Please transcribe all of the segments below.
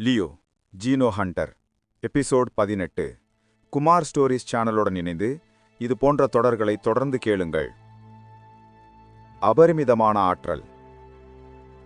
Leo Zeno hunter episode 18. Kumar stories சேனலுடன் இணைந்து இது போன்ற தொடர்களை தொடர்ந்து கேளுங்கள். அபரிமிதமான ஆற்றல்.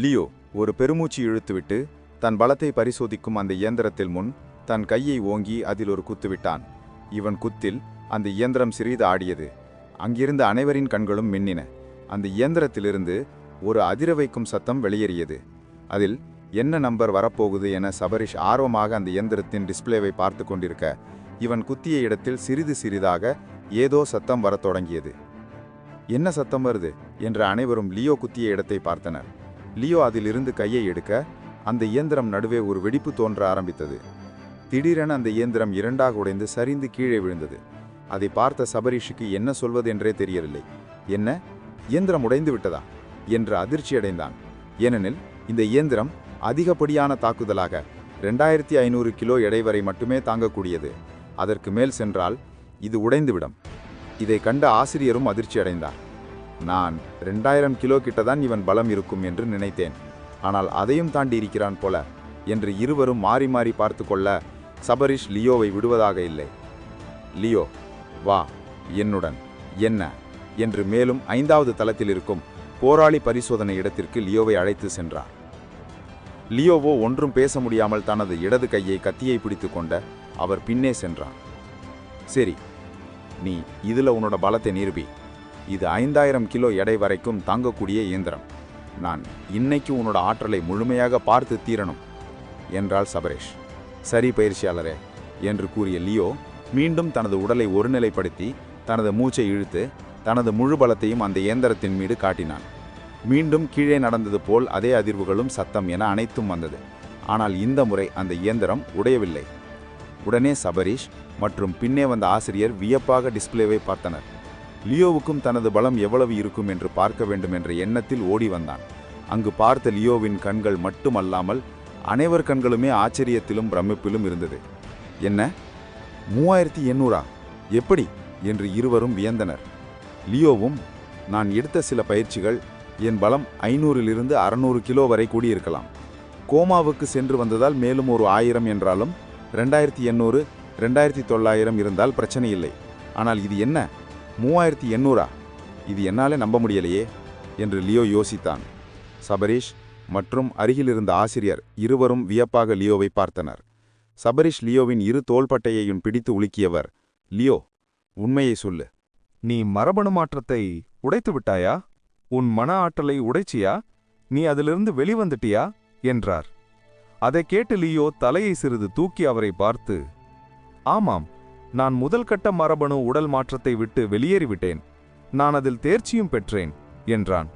லியோ ஒரு பெருமூச்சு இழுத்துவிட்டு தன் பலத்தை பரிசோதிக்கும் அந்த இயந்திரத்தில் முன் தன் கையை ஓங்கி அதில் ஒரு குத்துவிட்டான். இவன் குத்தில் அந்த இயந்திரம் சிறிது ஆடியது. அங்கிருந்த அனைவரின் கண்களும் மின்னின. அந்த இயந்திரத்திலிருந்து ஒரு அதிர வைக்கும் சத்தம் வெளியேறியது. அதில் என்ன நம்பர் வரப்போகுது என சபரிஷ் ஆர்வமாக அந்த இயந்திரத்தின் டிஸ்பிளேவை பார்த்து கொண்டிருக்க, இவன் குத்திய இடத்தில் சிறிது சிறிதாக ஏதோ சத்தம் வரத் தொடங்கியது. என்ன சத்தம் வருது என்று அனைவரும் லியோ குத்திய இடத்தை பார்த்தனர். லியோ அதிலிருந்து கையை எடுக்க அந்த இயந்திரம் நடுவே ஒரு வெடிப்பு தோன்ற ஆரம்பித்தது. திடீரென அந்த இயந்திரம் இரண்டாக உடைந்து சரிந்து கீழே விழுந்தது. அதை பார்த்த சபரிஷுக்கு என்ன சொல்வது என்றே தெரியவில்லை. என்ன, இயந்திரம் உடைந்து விட்டதா என்று அதிர்ச்சியடைந்தான். ஏனெனில் இந்த இயந்திரம் அதிகப்படியான தாக்குதலாக 2500 கிலோ எடை வரை மட்டுமே தாங்கக்கூடியது. அதற்கு மேல் சென்றால் இது உடைந்துவிடும். இதை கண்ட ஆசிரியரும் அதிர்ச்சி அடைந்தார். நான் 2000 கிலோ கிட்டதான் இவன் பலம் இருக்கும் என்று நினைத்தேன். ஆனால் அதையும் தாண்டி இருக்கிறான் போல என்று இருவரும் மாறி மாறி பார்த்து கொள்ள சபரிஷ் லியோவை விடுவதாக இல்லை. லியோ, வா என்னுடன், என்ன என்று மேலும் 5வது தளத்தில் இருக்கும் போராளி பரிசோதனை இடத்திற்கு லியோவை அழைத்து சென்றார். லியோவோ ஒன்றும் பேச முடியாமல் தனது இடது கையை கத்தியை பிடித்து கொண்ட அவர் பின்னே சென்றார். சரி, நீ இதுல உன்னோட பலத்தை நிரூபி. இது 5000 கிலோ எடை வரைக்கும் தாங்கக்கூடிய இயந்திரம். நான் இன்னைக்கு உன்னோட ஆற்றலை முழுமையாக பார்த்து தீரணும் என்றாள் சபரேஷ். சரி பயிற்சியாளரே என்று கூறிய லியோ மீண்டும் தனது உடலை ஒருநிலைப்படுத்தி தனது மூச்சை இழுத்து தனது முழு பலத்தையும் அந்த இயந்திரத்தின் மீது காட்டினான். மீண்டும் கீழே நடந்தது போல் அதே அதிர்வுகளும் சத்தம் என அனைத்தும் வந்தது. ஆனால் இந்த முறை அந்த இயந்திரம் உடையவில்லை. உடனே சபரிஷ் மற்றும் பின்னே வந்த ஆசிரியர் வியப்பாக டிஸ்பிளேவை பார்த்தனர். லியோவுக்கும் தனது பலம் எவ்வளவு இருக்கும் என்று பார்க்க வேண்டும் என்ற எண்ணத்தில் ஓடி வந்தான். அங்கு பார்த்த லியோவின் கண்கள் மட்டுமல்லாமல் அனைவர் கண்களுமே ஆச்சரியத்திலும் பிரமிப்பிலும் இருந்தது. என்ன, 3800 எப்படி என்று இருவரும் வியந்தனர். லியோவும், நான் எடுத்த சில பயிற்சிகள் என் பலம் 500லிருந்து 600 கிலோ வரை கூடியிருக்கலாம். கோமாவுக்கு சென்று வந்ததால் மேலும் ஒரு 1000 என்றாலும் 2800, 2900 இருந்தால் பிரச்சனை இல்லை. ஆனால் இது என்ன, 3800? இது என்னாலே நம்ப முடியலையே என்று லியோ யோசித்தான். சபரிஷ் மற்றும் அருகிலிருந்த ஆசிரியர் இருவரும் வியப்பாக லியோவை பார்த்தனர். சபரிஷ் லியோவின் இரு தோள்பட்டையையும் பிடித்து உலுக்கியவர், லியோ, உண்மையை சொல்லு. நீ மரபணு மாற்றத்தை உடைத்து விட்டாயா? உன் மன ஆற்றலை உடைச்சியா? நீ அதிலிருந்து வெளிவந்துட்டியா என்றார். அதை கேட்டு லியோ தலையை சிறிது தூக்கி அவரை பார்த்து, ஆமாம், நான் முதல் கட்ட மரபணு உடல் மாற்றத்தை விட்டு வெளியேறிவிட்டேன். நான் அதில் தேர்ச்சியும் பெற்றேன் என்றான்.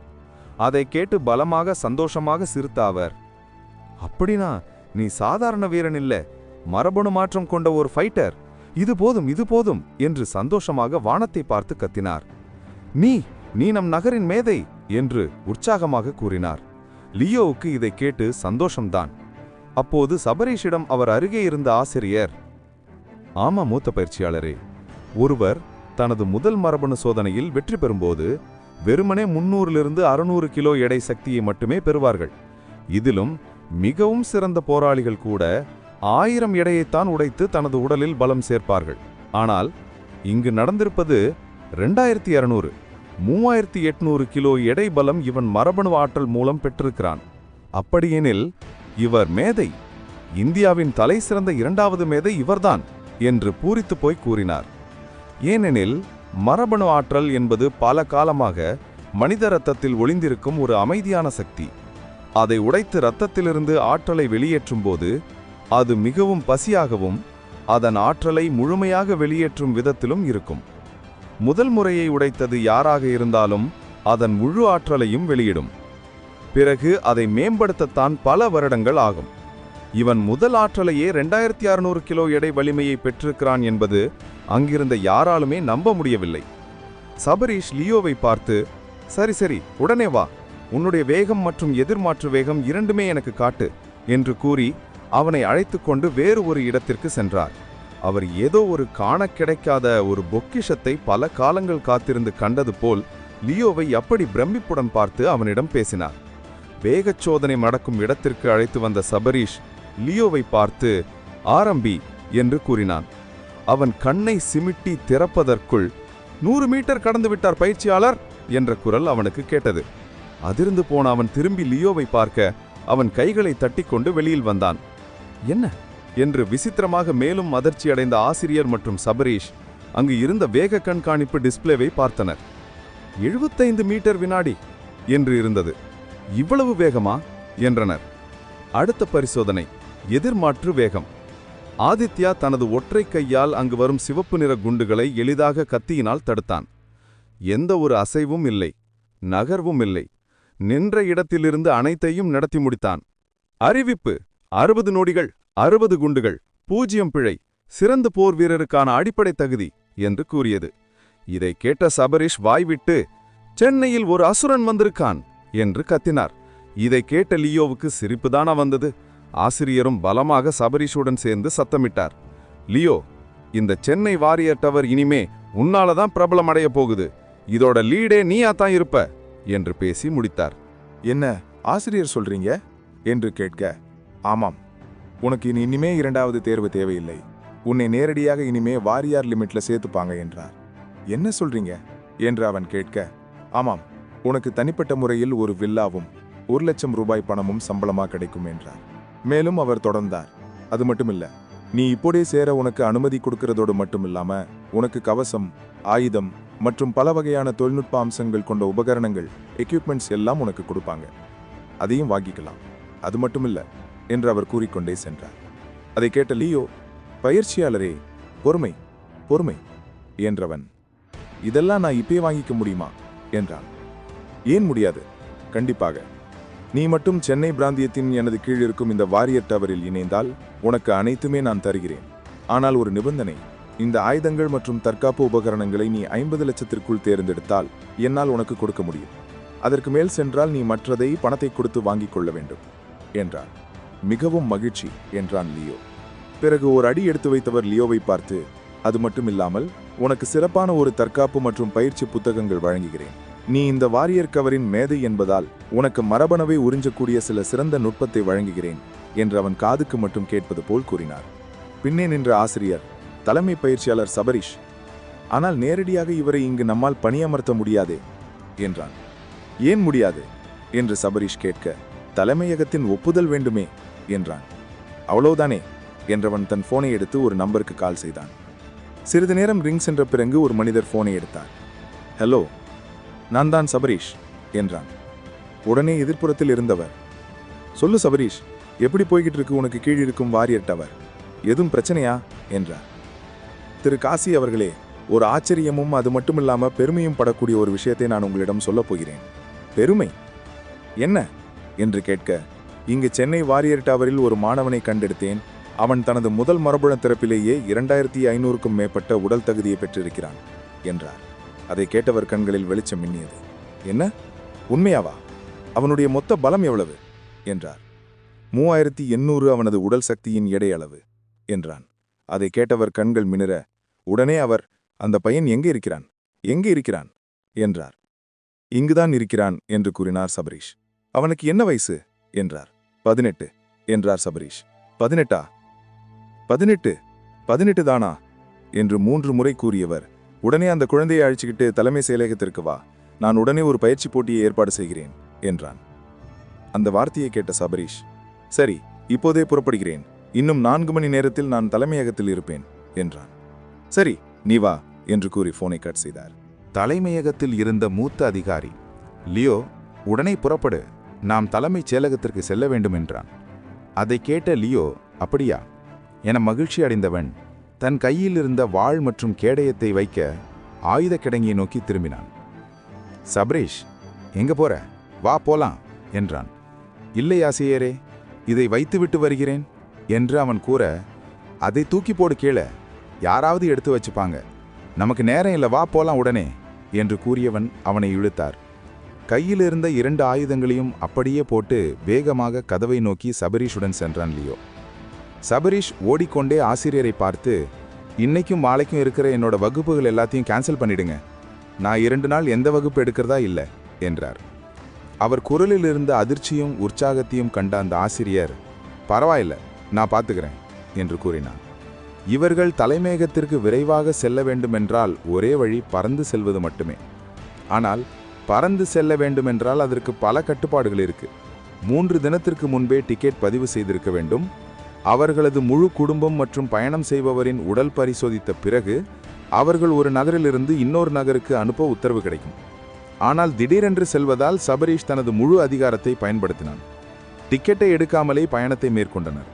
அதை கேட்டு பலமாக சந்தோஷமாக சிரித்த அவர், அப்படினா நீ சாதாரண வீரன் இல்ல, மரபணு மாற்றம் கொண்ட ஒரு ஃபைட்டர். இது போதும், இது போதும் என்று சந்தோஷமாக வானத்தை பார்த்து கத்தினார். நீ நம் நகரின் மேதை என்று உற்சாகமாக கூறினார். லியோவுக்கு இதை கேட்டு சந்தோஷம்தான். அப்போது சபரீஷிடம் அவர் அருகே இருந்த ஆசிரியர், ஆமா மூத்த பயிற்சியாளரே, ஒருவர் தனது முதல் மரபணு சோதனையில் வெற்றி பெறும்போது வெறுமனே 300லிருந்து 600 கிலோ எடை சக்தியை மட்டுமே பெறுவார்கள். இதிலும் மிகவும் சிறந்த போராளிகள் கூட 1000 எடையைத்தான் உடைத்து தனது உடலில் பலம் சேர்ப்பார்கள். ஆனால் இங்கு நடந்திருப்பது 2200, 3800 கிலோ எடை பலம் இவன் மரபணு ஆற்றல் மூலம் பெற்றிருக்கிறான். அப்படியெனில் இவர் மேதை, இந்தியாவின் தலை சிறந்த 2வது மேதை இவர்தான் என்று பூரித்து போய் கூறினார். ஏனெனில் மரபணு ஆற்றல் என்பது பல காலமாக மனித இரத்தத்தில் ஒளிந்திருக்கும் ஒரு அமைதியான சக்தி. அதை உடைத்து இரத்தத்திலிருந்து ஆற்றலை வெளியேற்றும் போது அது மிகவும் பசியாகவும் அதன் ஆற்றலை முழுமையாக வெளியேற்றும் விதத்திலும் இருக்கும். முதல் முறையை உடைத்தது யாராக இருந்தாலும் அதன் முழு ஆற்றலையும் வெளியிடும். பிறகு அதை மேம்படுத்தத்தான் பல வருடங்கள் ஆகும். இவன் முதல் ஆற்றலையே 2600 கிலோ எடை வலிமையை பெற்றிருக்கிறான் என்பது அங்கிருந்த யாராலுமே நம்ப முடியவில்லை. சபரீஷ் லியோவை பார்த்து, சரி சரி, உடனே வா, உன்னுடைய வேகம் மற்றும் எதிர்மாற்று வேகம் இரண்டுமே எனக்கு காட்டு என்று கூறி அவனை அழைத்து கொண்டு வேறு ஒரு இடத்திற்கு சென்றார். அவர் ஏதோ ஒரு காண கிடைக்காத ஒரு பொக்கிஷத்தை பல காலங்கள் காத்திருந்து கண்டது போல் லியோவை அப்படி பிரமிப்புடன் பார்த்து அவனிடம் பேசினார். வேகச் சோதனை நடக்கும் இடத்திற்கு அழைத்து வந்த சபரீஷ் லியோவை பார்த்து ஆரம்பி என்று கூறினான். அவன் கண்ணை சிமிட்டி திறப்பதற்குள் 100 மீட்டர் கடந்து விட்டார் பயிற்சியாளர் என்ற குரல் அவனுக்கு கேட்டது. அதிர்ந்து போன அவன் திரும்பி லியோவை பார்க்க அவன் கைகளை தட்டிக்கொண்டு வெளியில் வந்தான். என்ன என்று விசித்திரமாக மேலும் அதிர்ச்சியடைந்த ஆசிரியர் மற்றும் சபரீஷ் அங்கு இருந்த வேக கண்காணிப்பு டிஸ்ப்ளேவை பார்த்தனர். 75 மீட்டர் வினாடி என்று இருந்தது. இவ்வளவு வேகமா என்றனர். அடுத்த பரிசோதனை எதிர்மாற்று வேகம். ஆதித்யா தனது ஒற்றை கையால் அங்கு வரும் சிவப்பு நிற குண்டுகளை எளிதாக கத்தியினால் தடுத்தான். எந்த ஒரு அசைவும் இல்லை, நகர்வும் இல்லை. நின்ற இடத்திலிருந்து அனைத்தையும் நடத்தி முடித்தான். அறிவிப்பு: 60 நொடிகள், 60 குண்டுகள், 0 பிழை, சிறந்த போர் வீரருக்கான அடிப்படை தகுதி என்று கூறியது. இதை கேட்ட சபரீஷ் வாய்விட்டு, சென்னையில் ஒரு அசுரன் வந்திருக்கான் என்று கத்தினார். இதை கேட்ட லியோவுக்கு சிரிப்புதானா வந்தது. ஆசிரியரும் பலமாக சபரீஷுடன் சேர்ந்து சத்தமிட்டார். லியோ, இந்த சென்னை வாரியர் டவர் இனிமே உன்னாலதான் பிரபலம் அடைய போகுது. இதோட லீடே நீயாத்தான் இருப்ப என்று பேசி முடித்தார். என்ன ஆசிரியர் சொல்றீங்க என்று கேட்க, ஆமாம், உனக்கு இனிமே 2வது தேர்வு தேவையில்லை. உன்னை நேரடியாக இனிமே வாரியார் லிமிட்ல சேர்த்துப்பாங்க என்றார். என்ன சொல்றீங்க என்று அவன் கேட்க, ஆமாம், உனக்கு தனிப்பட்ட முறையில் ஒரு வில்லாவும் 1 லட்சம் ரூபாய் பணமும் சம்பளமா கிடைக்கும் என்றார். மேலும் அவர் தொடர்ந்தார், அது மட்டுமில்ல, நீ இப்போதே சேர உனக்கு அனுமதி கொடுக்கிறதோடு மட்டுமில்லாம உனக்கு கவசம், ஆயுதம் மற்றும் பல வகையான தொழில்நுட்ப அம்சங்கள் கொண்ட உபகரணங்கள், எக்யூப்மெண்ட்ஸ் எல்லாம் உனக்கு கொடுப்பாங்க. அதையும் வாங்கிக்கலாம். அது மட்டுமில்ல என்று அவர் கூறிக்கொண்டே சென்றார். அதை கேட்ட லியோ, பயிற்சியாளரே, பொறுமை பொறுமை என்றவன், இதெல்லாம் நான் இப்பே வாங்கிக்க முடியுமா என்றான். ஏன் முடியாது? கண்டிப்பாக. நீ மட்டும் சென்னை பிராந்தியத்தின் எனது கீழ் இருக்கும் இந்த வாரியர் டவரில் இணைந்தால் உனக்கு அனைத்துமே நான் தருகிறேன். ஆனால் ஒரு நிபந்தனை, இந்த ஆயுதங்கள் மற்றும் தற்காப்பு உபகரணங்களை நீ 50 லட்சத்திற்குள் தேர்ந்தெடுத்தால் என்னால் உனக்கு கொடுக்க முடியும். அதற்கு மேல் சென்றால் நீ மற்றதை பணத்தை கொடுத்து வாங்கிக் கொள்ள வேண்டும் என்றார். மிகவும் மகிழ்ச்சி என்றான் லியோ. பிறகு ஒரு அடி எடுத்து வைத்தவர் லியோவை பார்த்து, அது மட்டுமில்லாமல் உனக்கு சிறப்பான ஒரு தற்காப்பு மற்றும் பயிற்சி புத்தகங்கள் வழங்குகிறேன். நீ இந்த வாரியர் கவரின் மேதை என்பதால் உனக்கு மரபணுவை உறிஞ்சக்கூடிய சில சிறந்த நுட்பத்தை வழங்குகிறேன் என்று அவன் காதுக்கு மட்டும் கேட்பது போல் கூறினார். பின்னே நின்ற ஆசிரியர், தலைமை பயிற்சியாளர் சபரீஷ், ஆனால் நேரடியாக இவரை இங்கு நம்மால் பணியமர்த்த முடியாதே என்றான். ஏன் முடியாது என்று சபரீஷ் கேட்க, தலைமையகத்தின் ஒப்புதல் வேண்டுமே என்றான். அவ்வளவுதானே என்றவன் தன் போனை எடுத்து ஒரு நம்பருக்கு கால் செய்தான். சிறிது நேரம் ரிங் சென்ற பிறகு ஒரு மனிதர் போனை எடுத்தார். ஹலோ, நான் தான் சபரீஷ் என்றான். உடனே எதிர்ப்புறத்தில் இருந்தவர், சொல்லு சபரீஷ், எப்படி போய்கிட்டு இருக்கு உனக்கு கீழ் இருக்கும் வாரியர் டவர்? எதுவும் பிரச்சனையா என்றார். திரு காசி அவர்களே, ஒரு ஆச்சரியமும் அது மட்டுமில்லாம பெருமையும் படக்கூடிய ஒரு விஷயத்தை நான் உங்களிடம் சொல்லப் போகிறேன். பெருமை? என்ன என்று கேட்க, இங்கு சென்னை வாரியர் டவரில் ஒரு மாணவனை கண்டெடுத்தேன். அவன் தனது முதல் மரபணு திறப்பிலேயே 2500க்கும் மேற்பட்ட உடல் தகுதியை பெற்றிருக்கிறான் என்றார். அதை கேட்டவர் கண்களில் வெளிச்சம் மின்னியது. என்ன, உண்மையாவா? அவனுடைய மொத்த பலம் எவ்வளவு என்றார். 3800 அவனது உடல் சக்தியின் எடை அளவு என்றான். அதை கேட்டவர் கண்கள் மினிற, உடனே அவர், அந்த பையன் எங்கே இருக்கிறான், எங்கே இருக்கிறான் என்றார். இங்குதான் இருக்கிறான் என்று கூறினார் சபரீஷ். அவனுக்கு என்ன வயசு என்றார். 18 என்றார் சபரீஷ். 18ஆ? 18 தானா என்று 3 முறை கூறியவர், உடனே அந்த குழந்தையை அழைச்சிக்கிட்டு தலைமை செயலகத்திற்கு வா, நான் உடனே ஒரு பயிற்சி போட்டியை ஏற்பாடு செய்கிறேன் என்றான். அந்த வார்த்தையை கேட்ட சபரீஷ், சரி, இப்போதே புறப்படுகிறேன். இன்னும் 4 மணி நேரத்தில் நான் தலைமையகத்தில் இருப்பேன் என்றான். சரி, நீ வா என்று கூறி போனை கட் செய்தார். தலைமையகத்தில் இருந்த மூத்த அதிகாரி, லியோ, உடனே புறப்படு, நாம் தலைமைச் செயலகத்திற்கு செல்ல வேண்டும் என்றான். அதை கேட்ட லியோ, அப்படியா என மகிழ்ச்சி அடைந்தவன் தன் கையில் இருந்த வாள் மற்றும் கேடயத்தை வைக்க ஆயுத கிடங்கியை நோக்கி திரும்பினான். சபரீஷ், எங்க போற, வா போலாம் என்றான். இல்லை ஆசிரியரே, இதை வைத்துவிட்டு வருகிறேன் என்று அவன் கூற, அதை தூக்கி போடு கீழே, யாராவது எடுத்து வச்சுப்பாங்க, நமக்கு நேரம் இல்லை, வா போலாம் உடனே என்று கூறியவன் அவனை இழுத்தார். கையில் இருந்த 2 ஆயுதங்களையும் அப்படியே போட்டு வேகமாக கதவை நோக்கி சபரீஷுடன் சென்றான் லியோ. சபரீஷ் ஓடிக்கொண்டே ஆசிரியரை பார்த்து, இன்னைக்கும் மாலைக்கும் இருக்கிற என்னோட வகுப்புகள் எல்லாத்தையும் கேன்சல் பண்ணிடுங்க, நான் 2 நாள் எந்த வகுப்பு எடுக்கிறதா இல்லை என்றார். அவர் குரலில் இருந்த அதிர்ச்சியும் உற்சாகத்தையும் கண்ட அந்த ஆசிரியர், பரவாயில்ல, நான் பார்த்துக்கிறேன் என்று கூறினான். இவர்கள் தலைமேகத்திற்கு விரைவாக செல்ல வேண்டுமென்றால் ஒரே வழி பறந்து செல்வது மட்டுமே. ஆனால் பறந்து செல்ல வேண்டுமென்றால் அதற்கு பல கட்டுப்பாடுகள் இருக்கு. 3 தினத்திற்கு முன்பே டிக்கெட் பதிவு செய்திருக்க வேண்டும். அவர்களது முழு குடும்பம் மற்றும் பயணம் செய்பவரின் உடல் பரிசோதித்த பிறகு அவர்கள் ஒரு நகரிலிருந்து இன்னொரு நகருக்கு அனுப்ப உத்தரவு கிடைக்கும். ஆனால் திடீரென்று செல்வதால் சபரீஷ் தனது முழு அதிகாரத்தை பயன்படுத்தினான். டிக்கெட்டை எடுக்காமலே பயணத்தை மேற்கொண்டனர்.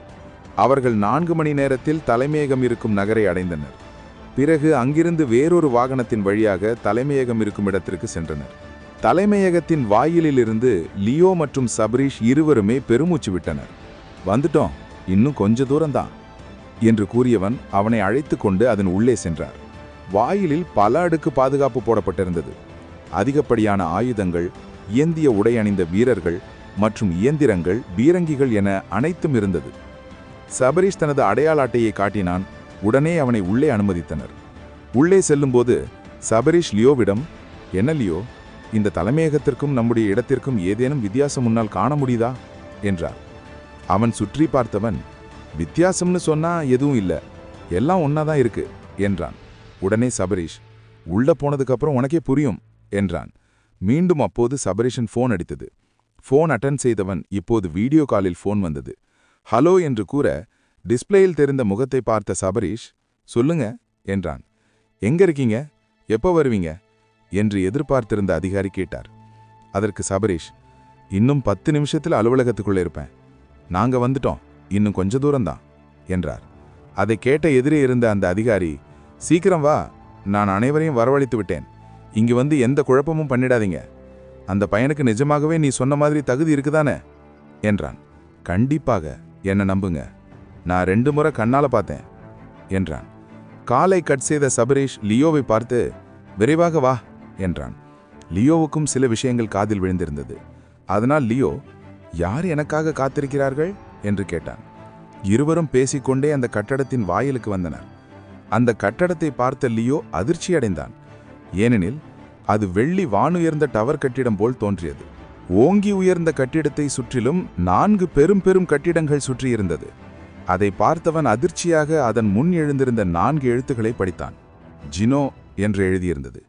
அவர்கள் 4 மணி நேரத்தில் தலைமையகம் இருக்கும் நகரை அடைந்தனர். பிறகு அங்கிருந்து வேறொரு வாகனத்தின் வழியாக தலைமையகம் இருக்கும் இடத்திற்கு சென்றனர். தலைமையகத்தின் வாயிலிலிருந்து லியோ மற்றும் சபரீஷ் இருவருமே பெருமூச்சு விட்டனர். வந்துட்டோம், இன்னும் கொஞ்ச தூரம்தான் என்று கூறியவன் அவனை அழைத்து கொண்டு அதன் உள்ளே சென்றார். வாயிலில் பல அடுக்கு பாதுகாப்பு போடப்பட்டிருந்தது. அதிகப்படியான ஆயுதங்கள், இயந்திய உடை அணிந்த வீரர்கள் மற்றும் இயந்திரங்கள், பீரங்கிகள் என அனைத்தும் இருந்தது. சபரீஷ் தனது அடையாள அட்டையை காட்டினான். உடனே அவனை உள்ளே அனுமதித்தனர். உள்ளே செல்லும்போது சபரீஷ் லியோவிடம், என்ன லியோ, இந்த தலைமையகத்திற்கும் நம்முடைய இடத்திற்கும் ஏதேனும் வித்தியாசம் முன்னால் காண முடியுதா என்றார். அவன் சுற்றி பார்த்தவன், வித்தியாசம்னு சொன்னா எதுவும் இல்லை, எல்லாம் ஒன்னாதான் இருக்கு என்றான். உடனே சபரீஷ், உள்ள போனதுக்கப்புறம் உனக்கே புரியும் என்றான். மீண்டும் அப்போது சபரீஷின் ஃபோன் அடித்தது. ஃபோன் அட்டன் செய்தவன் இப்போது வீடியோ காலில் ஃபோன் வந்தது. ஹலோ என்று கூற டிஸ்பிளேயில் தெரிந்த முகத்தை பார்த்த சபரீஷ், சொல்லுங்க என்றான். எங்க இருக்கீங்க, எப்போ வருவீங்க என்று எதிர்பார்த்திருந்த அதிகாரி கேட்டார். அதற்கு சபரீஷ், இன்னும் 10 நிமிஷத்தில் அலுவலகத்துக்குள்ளே இருப்பேன், நாங்க வந்துட்டோம், இன்னும் கொஞ்ச தூரம்தான் என்றார். அதை கேட்ட எதிரே இருந்த அந்த அதிகாரி, சீக்கிரம் வா, நான் அனைவரையும் வரவழைத்து விட்டேன், இங்கு வந்து எந்த குழப்பமும் பண்ணிடாதீங்க, அந்த பையனுக்கு நிஜமாகவே நீ சொன்ன மாதிரி தகுதி இருக்குதானே என்றான். கண்டிப்பாக, என்ன நம்புங்க, நான் 2 முறை கண்ணால பார்த்தேன் என்றான். காலை கட் செய்த சபரீஷ் லியோவை பார்த்து, விரைவாக வா என்றான். லியோவுக்கும் சில விஷயங்கள் காதில் விழுந்திருந்தது. அதனால் லியோ, யார் எனக்காக காத்திருக்கிறார்கள் என்று கேட்டான். இருவரும் பேசிக்கொண்டே அந்த கட்டடத்தின் வாயிலுக்கு வந்தனர். அந்த கட்டடத்தை பார்த்த லியோ அதிர்ச்சியடைந்தான். ஏனெனில் அது வெள்ளி வானுயர்ந்த டவர் கட்டிடம் போல் தோன்றியது. ஓங்கி உயர்ந்த கட்டிடத்தை சுற்றிலும் 4 பெரும் பெரும் கட்டிடங்கள் சுற்றியிருந்தது. அதை பார்த்தவன் அதிர்ச்சியாக அதன் முன் எழுந்திருந்த 4 எழுத்துக்களை படித்தான். ஜினோ என்று எழுதியிருந்தது.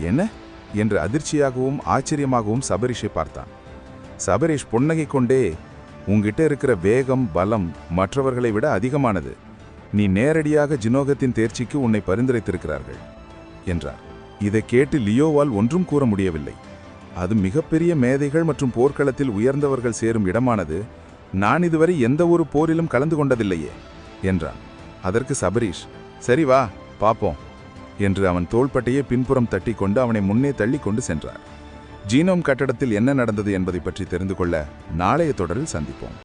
என்ன என்று அதிர்ச்சியாகவும் ஆச்சரியமாகவும் சபரீஷை பார்த்தான். சபரீஷ் புன்னகை கொண்டே, உங்கிட்ட இருக்கிற வேகம், பலம் மற்றவர்களை விட அதிகமானது, நீ நேரடியாக ஜினோகத்தின் தேர்ச்சிக்கு உன்னை பரிந்துரைத்திருக்கிறார்கள் என்றார். இதை கேட்டு லியோவால் ஒன்றும் கூற முடியவில்லை. அது மிகப்பெரிய மேதைகள் மற்றும் போர்க்களத்தில் உயர்ந்தவர்கள் சேரும் இடமானது, நான் இதுவரை எந்த ஒரு போரிலும் கலந்து கொண்டதில்லையே என்றான். அதற்கு சபரீஷ், சரி வா பாப்போம் என்று அவன் தோள்பட்டையை பின்புறம் தட்டி கொண்டு அவனை முன்னே தள்ளி கொண்டு சென்றார். ஜீனோம் கட்டடத்தில் என்ன நடந்தது என்பதை பற்றி தெரிந்து கொள்ள நாளைய தொடரில் சந்திப்போம்.